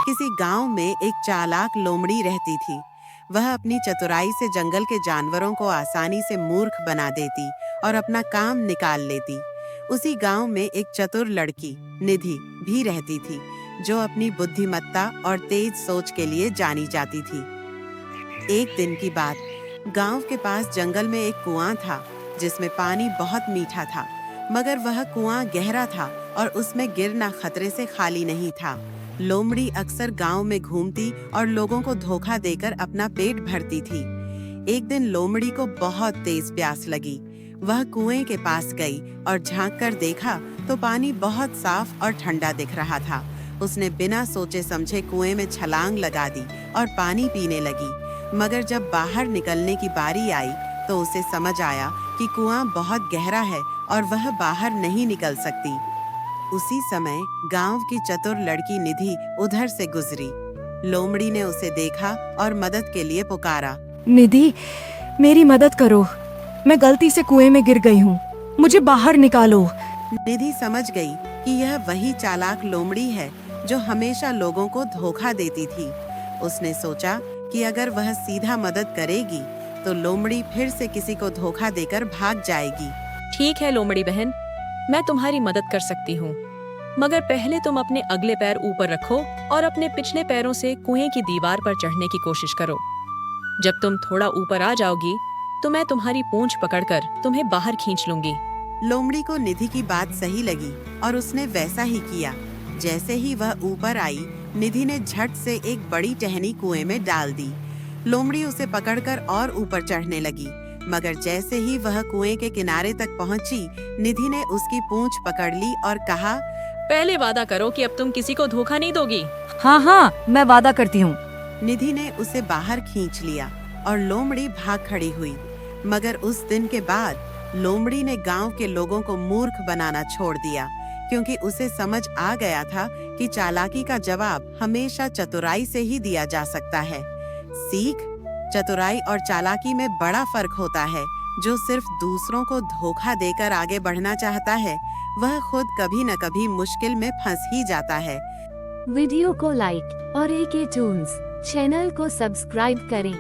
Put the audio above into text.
किसी गांव में एक चालाक लोमड़ी रहती थी। वह अपनी चतुराई से जंगल के जानवरों को आसानी से मूर्ख बना देती और अपना काम निकाल लेती। उसी गांव में एक चतुर लड़की निधि भी रहती थी, जो अपनी बुद्धिमत्ता और तेज सोच के लिए जानी जाती थी। एक दिन की बात, गांव के पास जंगल में एक कुआं था, जिसमें पानी बहुत मीठा था, मगर वह कुआं गहरा था और उसमें गिरना खतरे से खाली नहीं था। लोमड़ी अक्सर गांव में घूमती और लोगों को धोखा देकर अपना पेट भरती थी। एक दिन लोमड़ी को बहुत तेज प्यास लगी। वह कुएं के पास गई और झांक कर देखा तो पानी बहुत साफ और ठंडा दिख रहा था। उसने बिना सोचे समझे कुएं में छलांग लगा दी और पानी पीने लगी। मगर जब बाहर निकलने की बारी आई तो उसे समझ आया कि कुआं बहुत गहरा है और वह बाहर नहीं निकल सकती। उसी समय गांव की चतुर लड़की निधि उधर से गुजरी। लोमड़ी ने उसे देखा और मदद के लिए पुकारा। निधि, मेरी मदद करो, मैं गलती से कुएं में गिर गई हूँ, मुझे बाहर निकालो। निधि समझ गई कि यह वही चालाक लोमड़ी है जो हमेशा लोगों को धोखा देती थी। उसने सोचा कि अगर वह सीधा मदद करेगी तो लोमड़ी फिर से किसी को धोखा देकर भाग जाएगी। ठीक है लोमड़ी बहन, मैं तुम्हारी मदद कर सकती हूँ, मगर पहले तुम अपने अगले पैर ऊपर रखो और अपने पिछले पैरों से कुएं की दीवार पर चढ़ने की कोशिश करो। जब तुम थोड़ा ऊपर आ जाओगी तो मैं तुम्हारी पूंछ पकड़कर तुम्हें बाहर खींच लूंगी। लोमड़ी को निधि की बात सही लगी और उसने वैसा ही किया। जैसे ही वह ऊपर आई, निधि ने झट से एक बड़ी टहनी कुएं में डाल दी। लोमड़ी उसे पकड़कर और ऊपर चढ़ने लगी, मगर जैसे ही वह कुएं के किनारे तक पहुंची, निधि ने उसकी पूंछ पकड़ ली और कहा, पहले वादा करो कि अब तुम किसी को धोखा नहीं दोगी। हाँ, मैं वादा करती हूँ। निधि ने उसे बाहर खींच लिया और लोमड़ी भाग खड़ी हुई। मगर उस दिन के बाद लोमड़ी ने गांव के लोगों को मूर्ख बनाना छोड़ दिया, क्योंकि उसे समझ आ गया था कि चालाकी का जवाब हमेशा चतुराई से ही दिया जा सकता है। सीख, चतुराई और चालाकी में बड़ा फर्क होता है। जो सिर्फ दूसरों को धोखा देकर आगे बढ़ना चाहता है, वह खुद कभी न कभी मुश्किल में फंस ही जाता है। वीडियो को लाइक और AK टून्स चैनल को सब्सक्राइब करें।